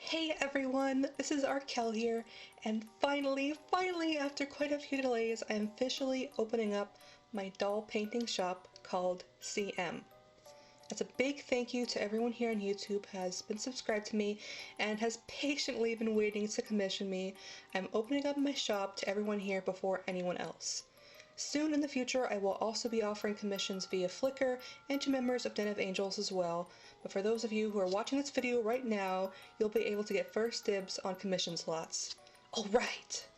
Hey everyone, this is Arkel here, and finally, after quite a few delays, I am officially opening up my doll painting shop called CM. As a big thank you to everyone here on YouTube who has been subscribed to me and has patiently been waiting to commission me. I'm opening up my shop to everyone here before anyone else. Soon in the future, I will also be offering commissions via Flickr and to members of Den of Angels as well, but for those of you who are watching this video right now, you'll be able to get first dibs on commission slots. Alright!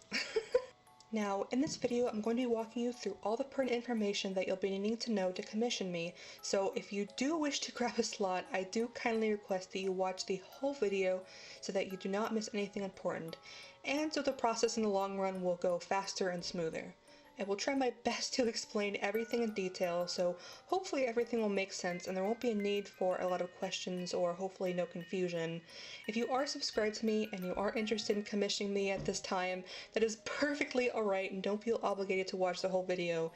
Now, in this video, I'm going to be walking you through all the pertinent information that you'll be needing to know to commission me, so if you do wish to grab a slot, I do kindly request that you watch the whole video so that you do not miss anything important, and so the process in the long run will go faster and smoother. I will try my best to explain everything in detail, so hopefully everything will make sense and there won't be a need for a lot of questions or hopefully no confusion. If you are subscribed to me and you are interested in commissioning me at this time, that is perfectly alright and don't feel obligated to watch the whole video.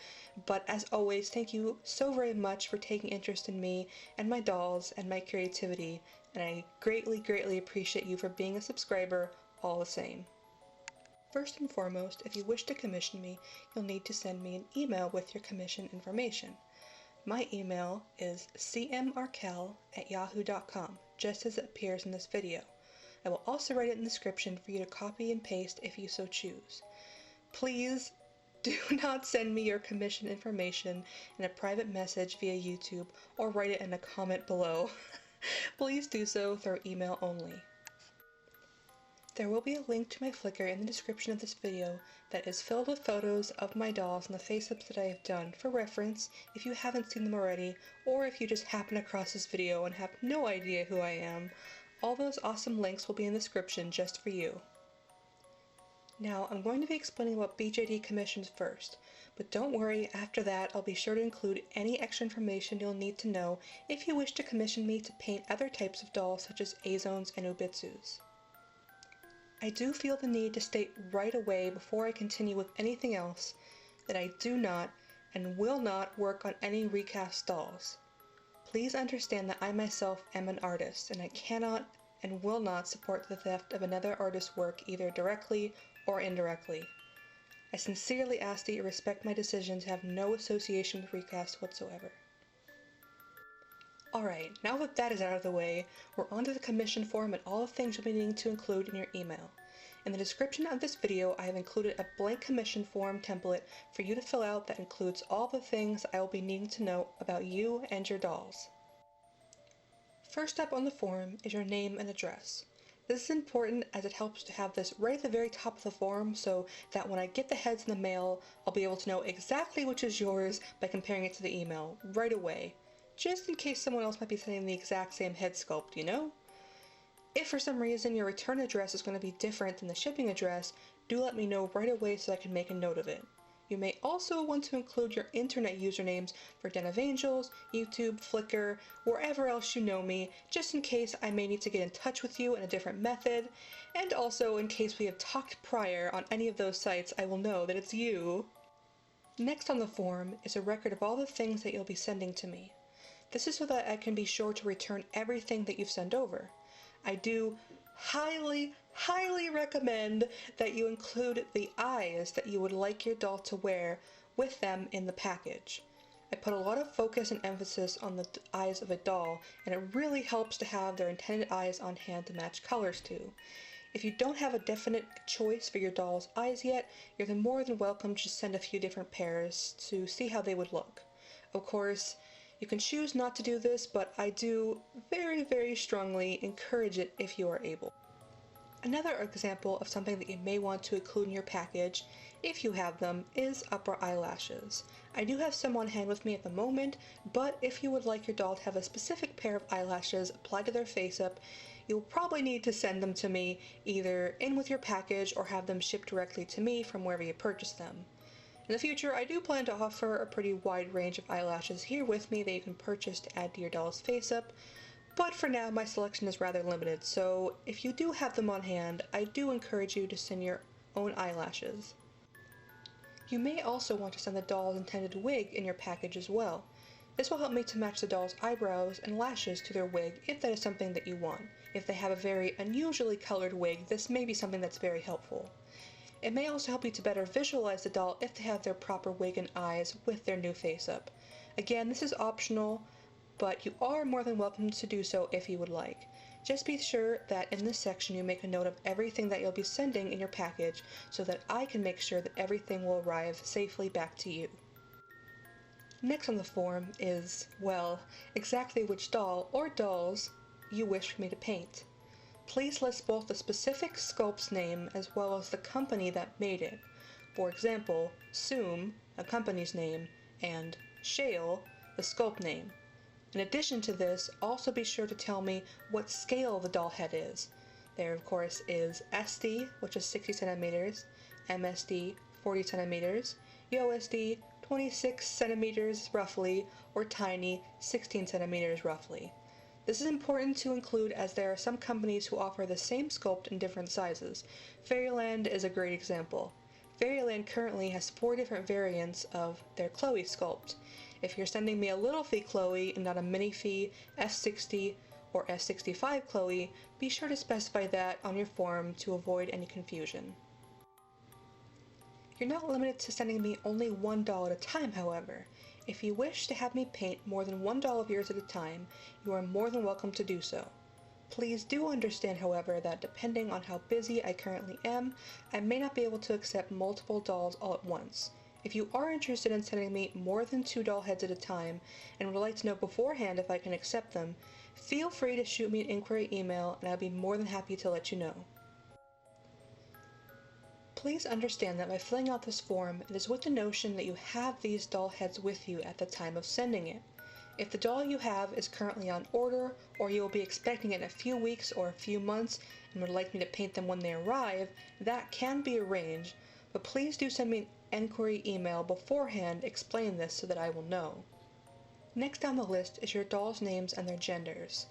But as always, thank you so very much for taking interest in me and my dolls and my creativity, and I greatly appreciate you for being a subscriber all the same. First and foremost, if you wish to commission me, you'll need to send me an email with your commission information. My email is cmarkel@yahoo.com, just as it appears in this video. I will also write it in the description for you to copy and paste if you so choose. Please do not send me your commission information in a private message via YouTube or write it in a comment below. Please do so through email only. There will be a link to my Flickr in the description of this video that is filled with photos of my dolls and the face-ups that I have done for reference if you haven't seen them already, or if you just happen across this video and have no idea who I am. All those awesome links will be in the description just for you. Now, I'm going to be explaining about BJD commissions first, but don't worry, after that I'll be sure to include any extra information you'll need to know if you wish to commission me to paint other types of dolls such as Azones and Ubitsus. I do feel the need to state right away before I continue with anything else that I do not and will not work on any recast dolls. Please understand that I myself am an artist and I cannot and will not support the theft of another artist's work either directly or indirectly. I sincerely ask that you respect my decision to have no association with recast whatsoever. Alright, now that that is out of the way, we're on to the commission form and all the things you'll be needing to include in your email. In the description of this video, I have included a blank commission form template for you to fill out that includes all the things I will be needing to know about you and your dolls. First up on the form is your name and address. This is important as it helps to have this right at the very top of the form so that when I get the heads in the mail, I'll be able to know exactly which is yours by comparing it to the email right away. Just in case someone else might be sending the exact same head sculpt, you know? If for some reason your return address is going to be different than the shipping address, do let me know right away so I can make a note of it. You may also want to include your internet usernames for Den of Angels, YouTube, Flickr, wherever else you know me, just in case I may need to get in touch with you in a different method, and also in case we have talked prior on any of those sites, I will know that it's you. Next on the form is a record of all the things that you'll be sending to me. This is so that I can be sure to return everything that you've sent over. I do highly recommend that you include the eyes that you would like your doll to wear with them in the package. I put a lot of focus and emphasis on the eyes of a doll, and it really helps to have their intended eyes on hand to match colors to. If you don't have a definite choice for your doll's eyes yet, you're more than welcome to just send a few different pairs to see how they would look. Of course, you can choose not to do this, but I do very strongly encourage it if you are able. Another example of something that you may want to include in your package, if you have them, is upper eyelashes. I do have some on hand with me at the moment, but if you would like your doll to have a specific pair of eyelashes applied to their face-up, you'll probably need to send them to me either in with your package or have them shipped directly to me from wherever you purchase them. In the future, I do plan to offer a pretty wide range of eyelashes here with me that you can purchase to add to your doll's face-up, but for now my selection is rather limited, so if you do have them on hand, I do encourage you to send your own eyelashes. You may also want to send the doll's intended wig in your package as well. This will help me to match the doll's eyebrows and lashes to their wig if that is something that you want. If they have a very unusually colored wig, this may be something that's very helpful. It may also help you to better visualize the doll if they have their proper wig and eyes with their new face-up. Again, this is optional, but you are more than welcome to do so if you would like. Just be sure that in this section you make a note of everything that you'll be sending in your package so that I can make sure that everything will arrive safely back to you. Next on the form is, well, exactly which doll or dolls you wish for me to paint. Please list both the specific sculpt's name as well as the company that made it. For example, Zoom, a company's name, and Shale, the sculpt name. In addition to this, also be sure to tell me what scale the doll head is. There, of course, is SD, which is 60 centimeters, MSD, 40 centimeters, USD, 26 centimeters roughly, or tiny, 16 centimeters roughly. This is important to include as there are some companies who offer the same sculpt in different sizes. Fairyland is a great example. Fairyland currently has 4 different variants of their Chloe sculpt. If you're sending me a little fee Chloe and not a mini fee S60 or S65 Chloe, be sure to specify that on your form to avoid any confusion. You're not limited to sending me only one doll at a time, however. If you wish to have me paint more than one doll of yours at a time, you are more than welcome to do so. Please do understand, however, that depending on how busy I currently am, I may not be able to accept multiple dolls all at once. If you are interested in sending me more than 2 doll heads at a time and would like to know beforehand if I can accept them, feel free to shoot me an inquiry email and I'll be more than happy to let you know. Please understand that by filling out this form, it is with the notion that you have these doll heads with you at the time of sending it. If the doll you have is currently on order, or you will be expecting it in a few weeks or a few months and would like me to paint them when they arrive, that can be arranged, but please do send me an inquiry email beforehand explaining this so that I will know. Next on the list is your doll's names and their genders.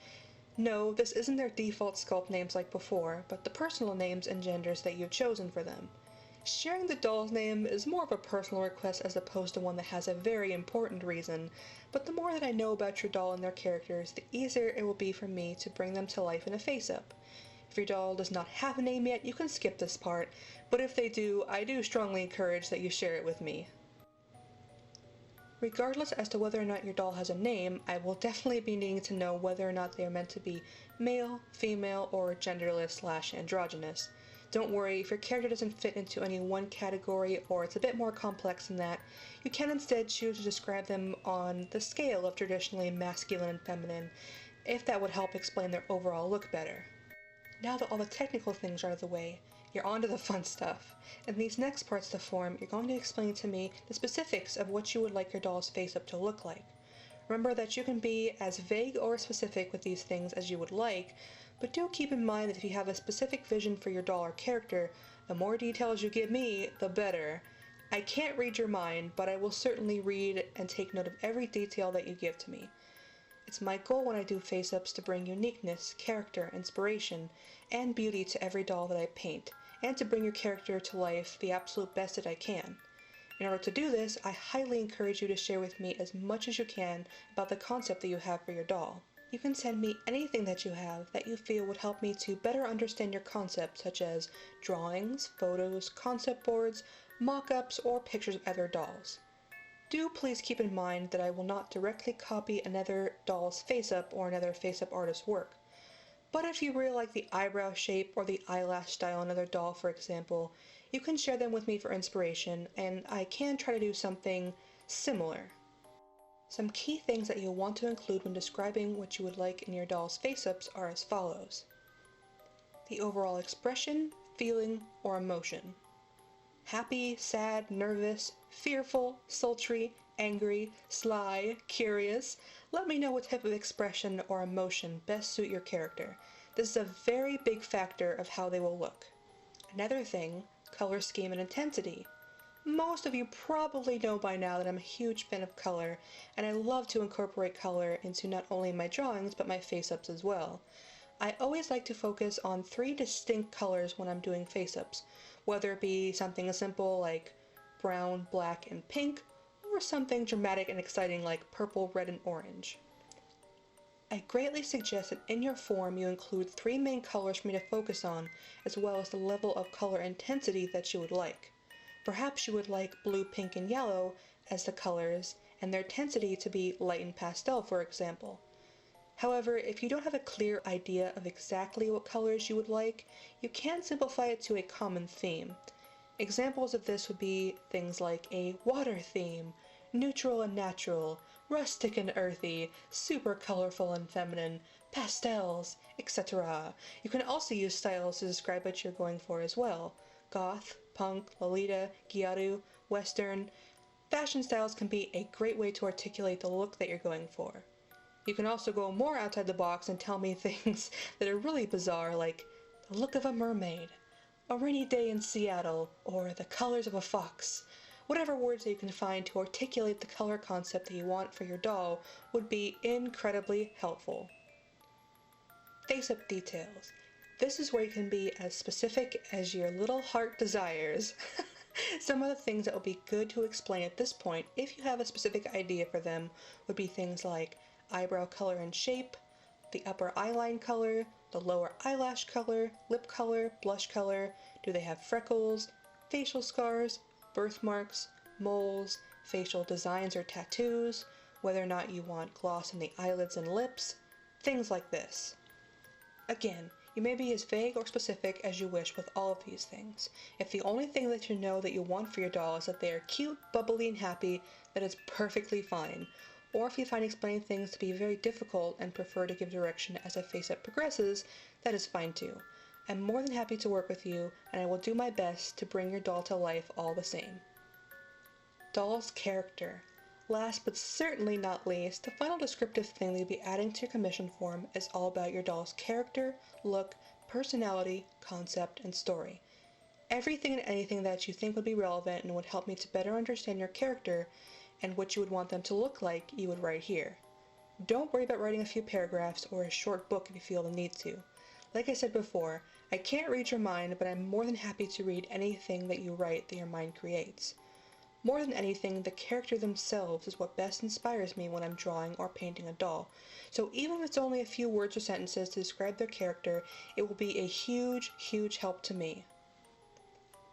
No, this isn't their default sculpt names like before, but the personal names and genders that you've chosen for them. Sharing the doll's name is more of a personal request as opposed to one that has a very important reason, but the more that I know about your doll and their characters, the easier it will be for me to bring them to life in a face-up. If your doll does not have a name yet, you can skip this part, but if they do, I do strongly encourage that you share it with me. Regardless as to whether or not your doll has a name, I will definitely be needing to know whether or not they are meant to be male, female, or genderless/androgynous. Don't worry, if your character doesn't fit into any one category or it's a bit more complex than that, you can instead choose to describe them on the scale of traditionally masculine and feminine, if that would help explain their overall look better. Now that all the technical things are out of the way, you're on to the fun stuff. In these next parts of the form, you're going to explain to me the specifics of what you would like your doll's face-up to look like. Remember that you can be as vague or specific with these things as you would like, but do keep in mind that if you have a specific vision for your doll or character, the more details you give me, the better. I can't read your mind, but I will certainly read and take note of every detail that you give to me. It's my goal when I do face-ups to bring uniqueness, character, inspiration, and beauty to every doll that I paint, and to bring your character to life the absolute best that I can. In order to do this, I highly encourage you to share with me as much as you can about the concept that you have for your doll. You can send me anything that you have that you feel would help me to better understand your concept, such as drawings, photos, concept boards, mock-ups, or pictures of other dolls. Do please keep in mind that I will not directly copy another doll's face-up or another face-up artist's work. But if you really like the eyebrow shape or the eyelash style on another doll, for example, you can share them with me for inspiration, and I can try to do something similar. Some key things that you'll want to include when describing what you would like in your doll's face-ups are as follows. The overall expression, feeling, or emotion. Happy, sad, nervous, fearful, sultry, angry, sly, curious. Let me know what type of expression or emotion best suit your character. This is a very big factor of how they will look. Another thing, color scheme and intensity. Most of you probably know by now that I'm a huge fan of color, and I love to incorporate color into not only my drawings but my face-ups as well. I always like to focus on 3 distinct colors when I'm doing face-ups, whether it be something as simple like brown, black, and pink, or something dramatic and exciting like purple, red, and orange. I greatly suggest that in your form you include 3 main colors for me to focus on, as well as the level of color intensity that you would like. Perhaps you would like blue, pink, and yellow as the colors, and their intensity to be light and pastel, for example. However, if you don't have a clear idea of exactly what colors you would like, you can simplify it to a common theme. Examples of this would be things like a water theme, neutral and natural, rustic and earthy, super colorful and feminine, pastels, etc. You can also use styles to describe what you're going for as well. Goth, punk, Lolita, Gyaru, Western. Fashion styles can be a great way to articulate the look that you're going for. You can also go more outside the box and tell me things that are really bizarre, like the look of a mermaid, a rainy day in Seattle, or the colors of a fox. Whatever words that you can find to articulate the color concept that you want for your doll would be incredibly helpful. Face-up details. This is where you can be as specific as your little heart desires. Some of the things that would be good to explain at this point, if you have a specific idea for them, would be things like eyebrow color and shape, the upper eyeline color, the lower eyelash color, lip color, blush color, do they have freckles, facial scars, birthmarks, moles, facial designs or tattoos, whether or not you want gloss in the eyelids and lips, things like this. Again, you may be as vague or specific as you wish with all of these things. If the only thing that you know that you want for your doll is that they are cute, bubbly, and happy, that is perfectly fine. Or if you find explaining things to be very difficult and prefer to give direction as a face-up progresses, that is fine too. I'm more than happy to work with you, and I will do my best to bring your doll to life all the same. Doll's character. Last but certainly not least, the final descriptive thing that you'll be adding to your commission form is all about your doll's character, look, personality, concept, and story. Everything and anything that you think would be relevant and would help me to better understand your character and what you would want them to look like, you would write here. Don't worry about writing a few paragraphs or a short book if you feel the need to. Like I said before, I can't read your mind, but I'm more than happy to read anything that you write that your mind creates. More than anything, the character themselves is what best inspires me when I'm drawing or painting a doll. So even if it's only a few words or sentences to describe their character, it will be a huge, huge help to me.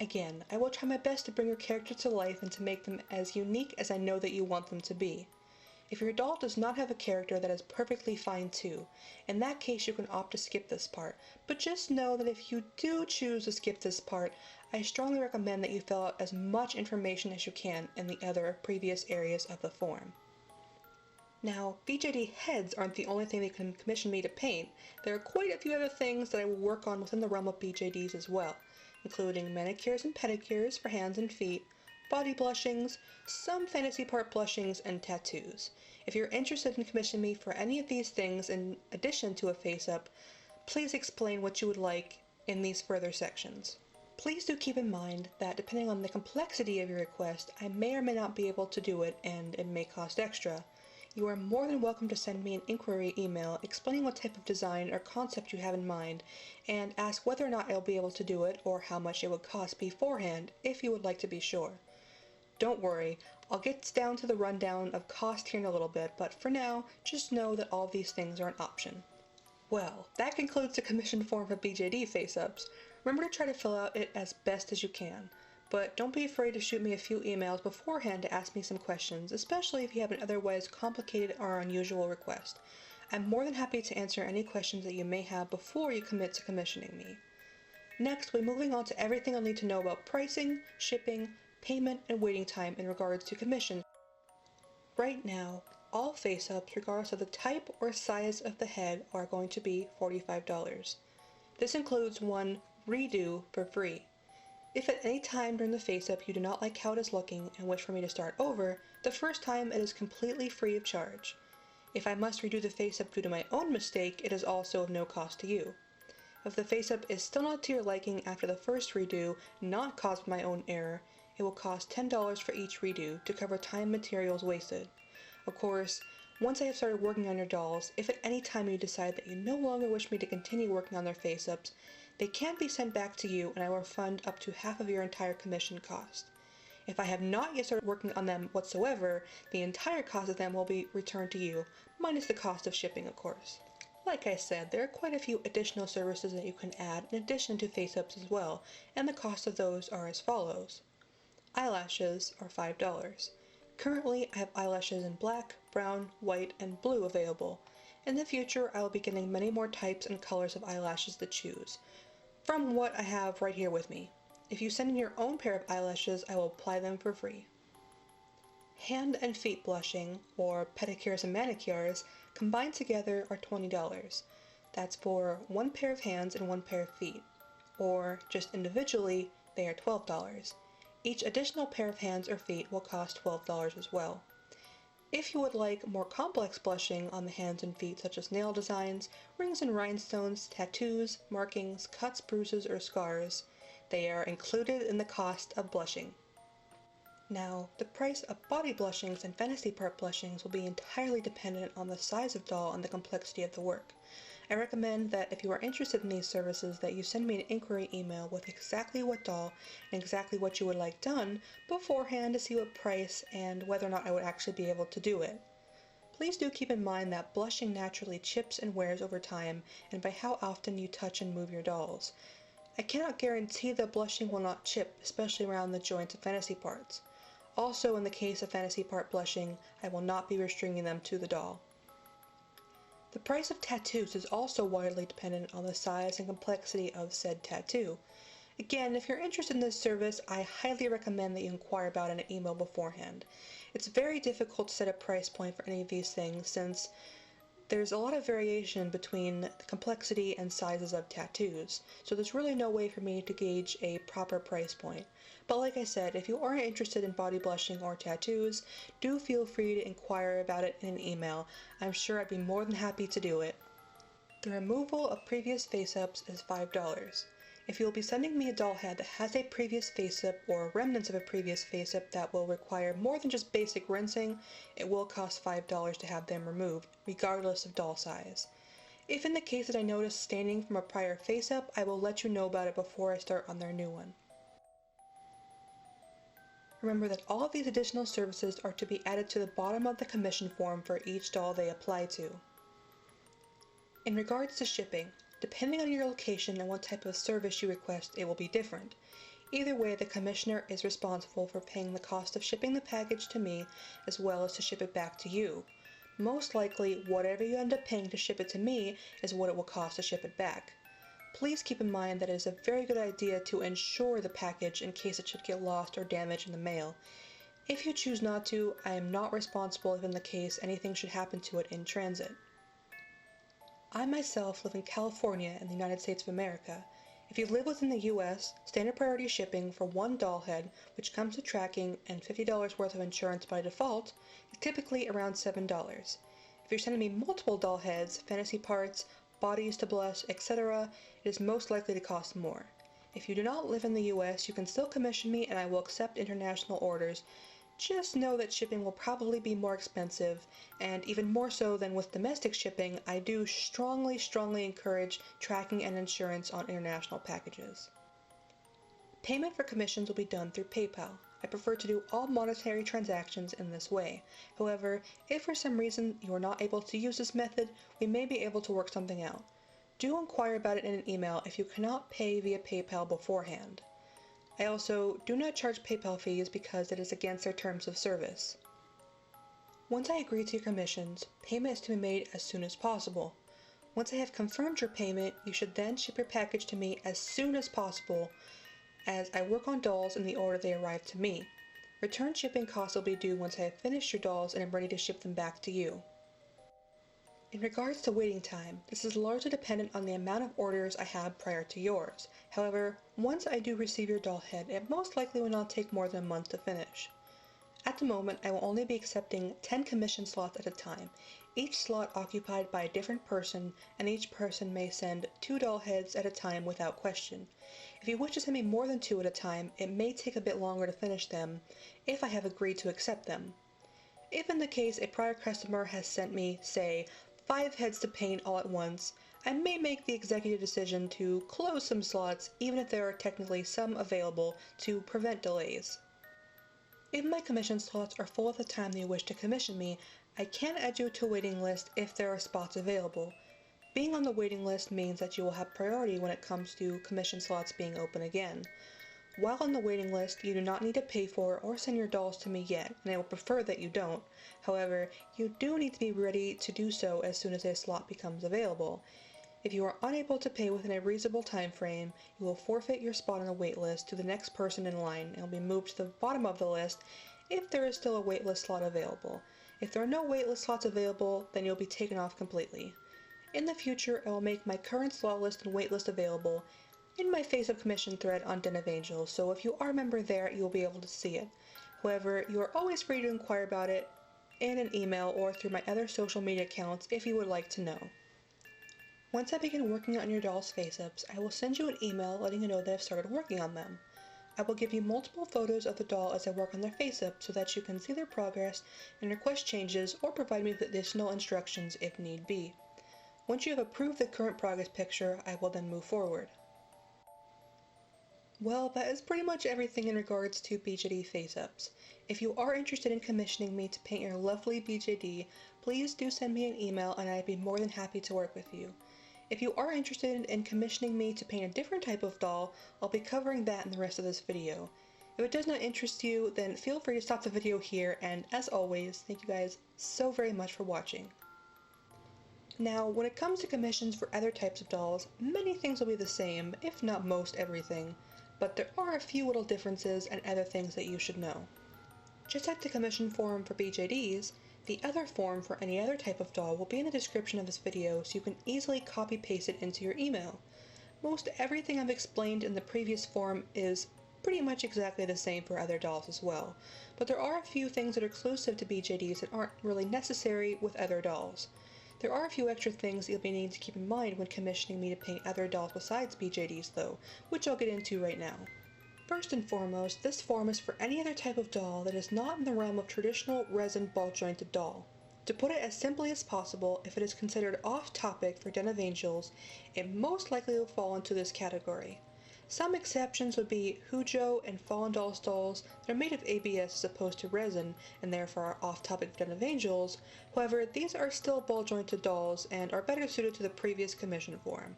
Again, I will try my best to bring your character to life and to make them as unique as I know that you want them to be. If your doll does not have a character, that is perfectly fine too. In that case, you can opt to skip this part, but just know that if you do choose to skip this part, I strongly recommend that you fill out as much information as you can in the other previous areas of the form. Now, BJD heads aren't the only thing they can commission me to paint. There are quite a few other things that I will work on within the realm of BJDs as well, including manicures and pedicures for hands and feet, body blushings, some fantasy part blushings, and tattoos. If you're interested in commissioning me for any of these things in addition to a face-up, please explain what you would like in these further sections. Please do keep in mind that depending on the complexity of your request, I may or may not be able to do it and it may cost extra. You are more than welcome to send me an inquiry email explaining what type of design or concept you have in mind and ask whether or not I'll be able to do it or how much it would cost beforehand if you would like to be sure. Don't worry, I'll get down to the rundown of cost here in a little bit, but for now, just know that all these things are an option. Well, that concludes the commission form for BJD face-ups. Remember to try to fill out it as best as you can, but don't be afraid to shoot me a few emails beforehand to ask me some questions, especially if you have an otherwise complicated or unusual request. I'm more than happy to answer any questions that you may have before you commit to commissioning me. Next, we're moving on to everything I'll need to know about pricing, shipping, payment, and waiting time in regards to commission. Right now, all face-ups, regardless of the type or size of the head, are going to be $45. This includes one redo for free. If at any time during the face-up you do not like how it is looking and wish for me to start over, the first time it is completely free of charge. If I must redo the face-up due to my own mistake, it is also of no cost to you. If the face-up is still not to your liking after the first redo, not caused by my own error, it will cost $10 for each redo to cover time and materials wasted. Of course, once I have started working on your dolls, if at any time you decide that you no longer wish me to continue working on their face-ups, they can be sent back to you and I will refund up to half of your entire commission cost. If I have not yet started working on them whatsoever, the entire cost of them will be returned to you, minus the cost of shipping, of course. Like I said, there are quite a few additional services that you can add in addition to Faceups as well, and the cost of those are as follows. Eyelashes are $5. Currently, I have eyelashes in black, brown, white, and blue available. In the future, I will be getting many more types and colors of eyelashes to choose, from what I have right here with me. If you send in your own pair of eyelashes, I will apply them for free. Hand and feet blushing, or pedicures and manicures, combined together are $20. That's for one pair of hands and one pair of feet. Or, just individually, they are $12. Each additional pair of hands or feet will cost $12 as well. If you would like more complex blushing on the hands and feet, such as nail designs, rings and rhinestones, tattoos, markings, cuts, bruises, or scars, they are included in the cost of blushing. Now, the price of body blushings and fantasy part blushings will be entirely dependent on the size of doll and the complexity of the work. I recommend that if you are interested in these services that you send me an inquiry email with exactly what doll and exactly what you would like done beforehand to see what price and whether or not I would actually be able to do it. Please do keep in mind that blushing naturally chips and wears over time and by how often you touch and move your dolls. I cannot guarantee that blushing will not chip, especially around the joints of fantasy parts. Also, in the case of fantasy part blushing, I will not be restricting them to the doll. The price of tattoos is also widely dependent on the size and complexity of said tattoo. Again, if you're interested in this service, I highly recommend that you inquire about it in an email beforehand. It's very difficult to set a price point for any of these things since there's a lot of variation between the complexity and sizes of tattoos, so there's really no way for me to gauge a proper price point. But like I said, if you are interested in body blushing or tattoos, do feel free to inquire about it in an email. I'm sure I'd be more than happy to do it. The removal of previous face-ups is $5. If you'll be sending me a doll head that has a previous face-up or remnants of a previous face-up that will require more than just basic rinsing, it will cost $5 to have them removed, regardless of doll size. If in the case that I notice staining from a prior face-up, I will let you know about it before I start on their new one. Remember that all of these additional services are to be added to the bottom of the commission form for each doll they apply to. In regards to shipping, depending on your location and what type of service you request, it will be different. Either way, the commissioner is responsible for paying the cost of shipping the package to me as well as to ship it back to you. Most likely, whatever you end up paying to ship it to me is what it will cost to ship it back. Please keep in mind that it is a very good idea to insure the package in case it should get lost or damaged in the mail. If you choose not to, I am not responsible if in the case anything should happen to it in transit. I myself live in California in the United States of America. If you live within the US, standard priority shipping for one doll head, which comes with tracking and $50 worth of insurance by default, is typically around $7. If you're sending me multiple doll heads, fantasy parts, bodies to blush, etc., it is most likely to cost more. If you do not live in the US, you can still commission me and I will accept international orders. Just know that shipping will probably be more expensive, and even more so than with domestic shipping, I do strongly encourage tracking and insurance on international packages. Payment for commissions will be done through PayPal. I prefer to do all monetary transactions in this way. However, if for some reason you are not able to use this method, we may be able to work something out. Do inquire about it in an email if you cannot pay via PayPal beforehand. I also do not charge PayPal fees because it is against their terms of service. Once I agree to your commissions, payment is to be made as soon as possible. Once I have confirmed your payment, you should then ship your package to me as soon as possible, as I work on dolls in the order they arrive to me. Return shipping costs will be due once I have finished your dolls and am ready to ship them back to you. In regards to waiting time, this is largely dependent on the amount of orders I have prior to yours. However, once I do receive your doll head, it most likely will not take more than a month to finish. At the moment, I will only be accepting 10 commission slots at a time, each slot occupied by a different person, and each person may send 2 doll heads at a time without question. If you wish to send me more than 2 at a time, it may take a bit longer to finish them, if I have agreed to accept them. If in the case a prior customer has sent me, say, 5 heads to paint all at once, I may make the executive decision to close some slots even if there are technically some available to prevent delays. If my commission slots are full at the time that you wish to commission me, I can add you to a waiting list if there are spots available. Being on the waiting list means that you will have priority when it comes to commission slots being open again. While on the waiting list, you do not need to pay for or send your dolls to me yet, and I would prefer that you don't. However, you do need to be ready to do so as soon as a slot becomes available. If you are unable to pay within a reasonable time frame, you will forfeit your spot on the wait list to the next person in line and will be moved to the bottom of the list if there is still a waitlist slot available. If there are no waitlist slots available, then you'll be taken off completely. In the future, I will make my current slot list and waitlist available in my Faceup commission thread on Den of Angels, so if you are a member there, you will be able to see it. However, you are always free to inquire about it in an email or through my other social media accounts if you would like to know. Once I begin working on your doll's face-ups, I will send you an email letting you know that I've started working on them. I will give you multiple photos of the doll as I work on their face-up so that you can see their progress and request changes or provide me with additional instructions if need be. Once you have approved the current progress picture, I will then move forward. Well, that is pretty much everything in regards to BJD face-ups. If you are interested in commissioning me to paint your lovely BJD, please do send me an email and I'd be more than happy to work with you. If you are interested in commissioning me to paint a different type of doll, I'll be covering that in the rest of this video. If it does not interest you, then feel free to stop the video here, and as always, thank you guys so very much for watching. Now, when it comes to commissions for other types of dolls, many things will be the same, if not most everything, but there are a few little differences and other things that you should know. Just like the commission form for BJDs, the other form for any other type of doll will be in the description of this video so you can easily copy-paste it into your email. Most everything I've explained in the previous form is pretty much exactly the same for other dolls as well, but there are a few things that are exclusive to BJDs that aren't really necessary with other dolls. There are a few extra things that you'll be needing to keep in mind when commissioning me to paint other dolls besides BJDs though, which I'll get into right now. First and foremost, this form is for any other type of doll that is not in the realm of traditional resin ball jointed doll. To put it as simply as possible, if it is considered off topic for Den of Angels, it most likely will fall into this category. Some exceptions would be Hujo and Fallen Dolls dolls that are made of ABS as opposed to resin and therefore are off topic for Den of Angels. However, these are still ball jointed dolls and are better suited to the previous commission form.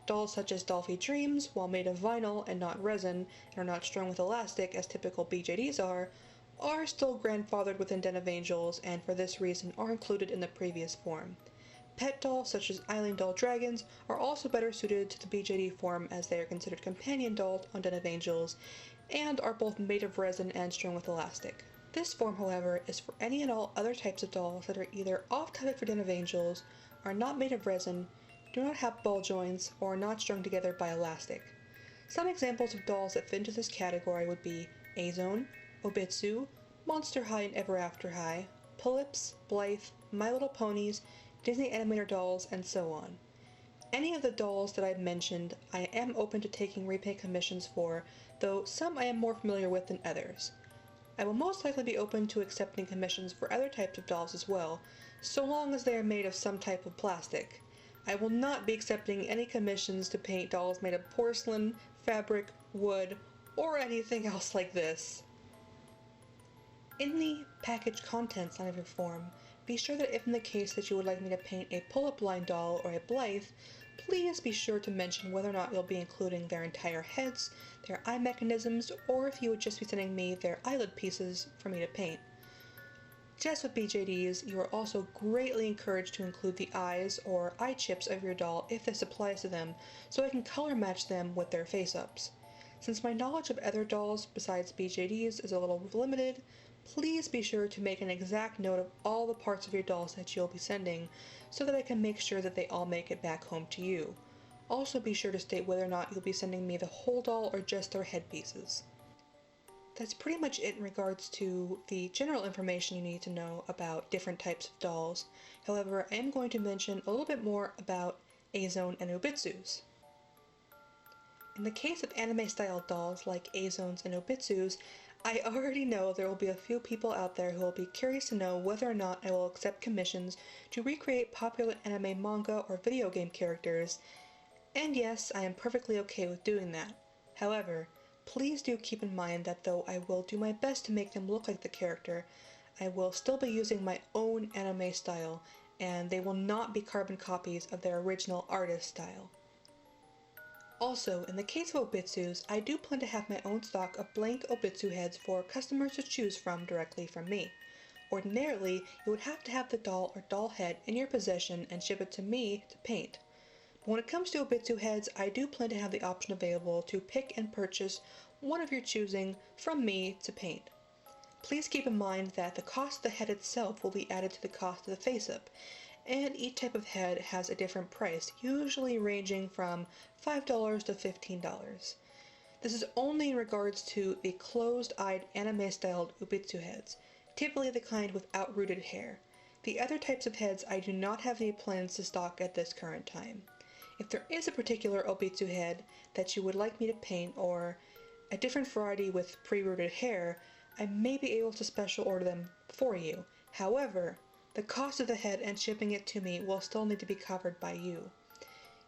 Dolls such as Dolphy Dreams, while made of vinyl and not resin, and are not strung with elastic as typical BJDs are still grandfathered within Den of Angels and for this reason are included in the previous form. Pet dolls such as Eileen Doll Dragons are also better suited to the BJD form as they are considered companion dolls on Den of Angels and are both made of resin and strung with elastic. This form, however, is for any and all other types of dolls that are either off topic for Den of Angels, are not made of resin, do not have ball joints, or are not strung together by elastic. Some examples of dolls that fit into this category would be A-Zone, Obitsu, Monster High and Ever After High, Polyps, Blythe, My Little Ponies, Disney Animator dolls, and so on. Any of the dolls that I've mentioned I am open to taking repaint commissions for, though some I am more familiar with than others. I will most likely be open to accepting commissions for other types of dolls as well, so long as they are made of some type of plastic. I will not be accepting any commissions to paint dolls made of porcelain, fabric, wood, or anything else like this. In the package contents line of your form, be sure that if in the case that you would like me to paint a pull-up line doll or a Blythe, please be sure to mention whether or not you'll be including their entire heads, their eye mechanisms, or if you would just be sending me their eyelid pieces for me to paint. Just with BJDs, you are also greatly encouraged to include the eyes or eye chips of your doll if this applies to them, so I can color match them with their face-ups. Since my knowledge of other dolls besides BJDs is a little limited, please be sure to make an exact note of all the parts of your dolls that you'll be sending, so that I can make sure that they all make it back home to you. Also be sure to state whether or not you'll be sending me the whole doll or just their headpieces. That's pretty much it in regards to the general information you need to know about different types of dolls. However, I am going to mention a little bit more about A-Zone and Obitsus. In the case of anime-style dolls like A-Zones and Obitsus, I already know there will be a few people out there who will be curious to know whether or not I will accept commissions to recreate popular anime manga or video game characters, and yes, I am perfectly okay with doing that. However, Please do keep in mind that though I will do my best to make them look like the character, I will still be using my own anime style, and they will not be carbon copies of their original artist style. Also, in the case of Obitsus, I do plan to have my own stock of blank Obitsu heads for customers to choose from directly from me. Ordinarily, you would have to have the doll or doll head in your possession and ship it to me to paint. But when it comes to Obitsu heads, I do plan to have the option available to pick and purchase one of your choosing from me to paint. Please keep in mind that the cost of the head itself will be added to the cost of the face-up, and each type of head has a different price, usually ranging from $5 to $15. This is only in regards to the closed-eyed anime-styled Obitsu heads, typically the kind without rooted hair. The other types of heads I do not have any plans to stock at this current time. If there is a particular Obitsu head that you would like me to paint, or a different variety with pre-rooted hair, I may be able to special order them for you. However, the cost of the head and shipping it to me will still need to be covered by you.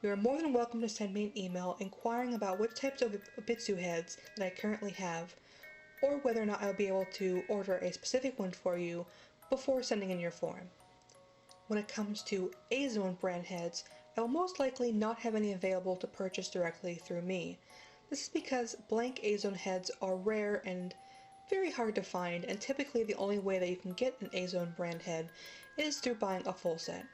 You are more than welcome to send me an email inquiring about which types of Obitsu heads that I currently have, or whether or not I'll be able to order a specific one for you before sending in your form. When it comes to Azone brand heads, I will most likely not have any available to purchase directly through me. This is because blank Azone heads are rare and very hard to find, and typically the only way that you can get an Azone brand head is through buying a full set.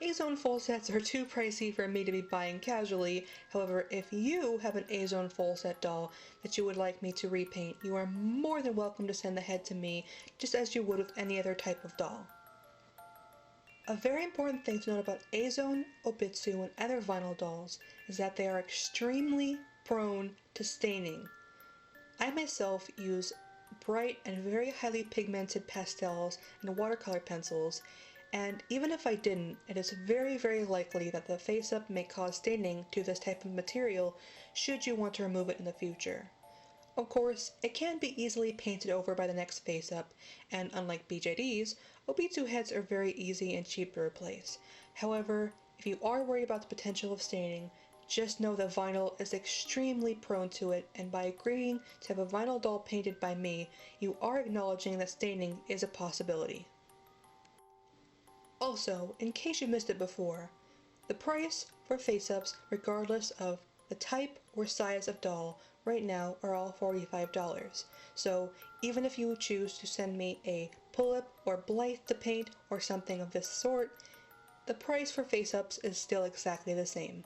Azone full sets are too pricey for me to be buying casually. However, if you have an Azone full set doll that you would like me to repaint, you are more than welcome to send the head to me, just as you would with any other type of doll. A very important thing to note about Azone, Obitsu, and other vinyl dolls is that they are extremely prone to staining. I myself use bright and very highly pigmented pastels and watercolor pencils, and even if I didn't, it is very, very likely that the face-up may cause staining to this type of material should you want to remove it in the future. Of course, it can be easily painted over by the next face-up, and unlike BJDs, Obitsu heads are very easy and cheap to replace. However, if you are worried about the potential of staining, just know that vinyl is extremely prone to it, and by agreeing to have a vinyl doll painted by me, you are acknowledging that staining is a possibility. Also, in case you missed it before, the price for face-ups, regardless of the type or size of doll, right now are all $45. So even if you choose to send me a pull-up or Blythe to paint or something of this sort, the price for face-ups is still exactly the same.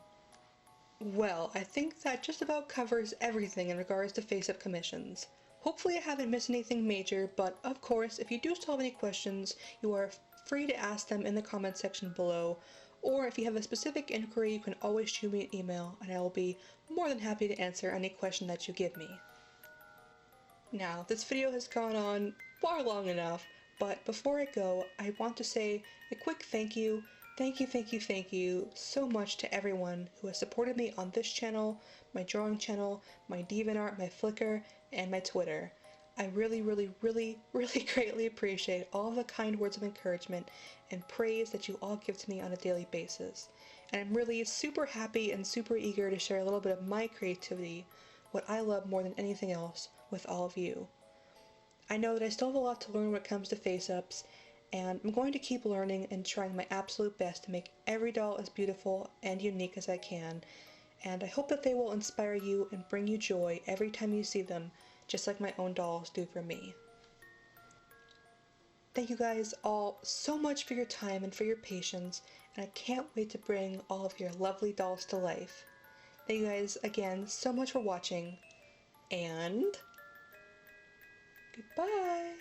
Well, I think that just about covers everything in regards to face-up commissions. Hopefully I haven't missed anything major, but of course, if you do still have any questions, you are free to ask them in the comment section below, or if you have a specific inquiry, you can always shoot me an email, and I will be more than happy to answer any question that you give me. Now, this video has gone on far long enough, but before I go, I want to say a quick thank you so much to everyone who has supported me on this channel, my drawing channel, my DeviantArt, my Flickr, and my Twitter. I really greatly appreciate all the kind words of encouragement and praise that you all give to me on a daily basis. And I'm really super happy and super eager to share a little bit of my creativity, what I love more than anything else, with all of you. I know that I still have a lot to learn when it comes to face-ups, and I'm going to keep learning and trying my absolute best to make every doll as beautiful and unique as I can, and I hope that they will inspire you and bring you joy every time you see them, just like my own dolls do for me. Thank you guys all so much for your time and for your patience, and I can't wait to bring all of your lovely dolls to life. Thank you guys again so much for watching, and goodbye!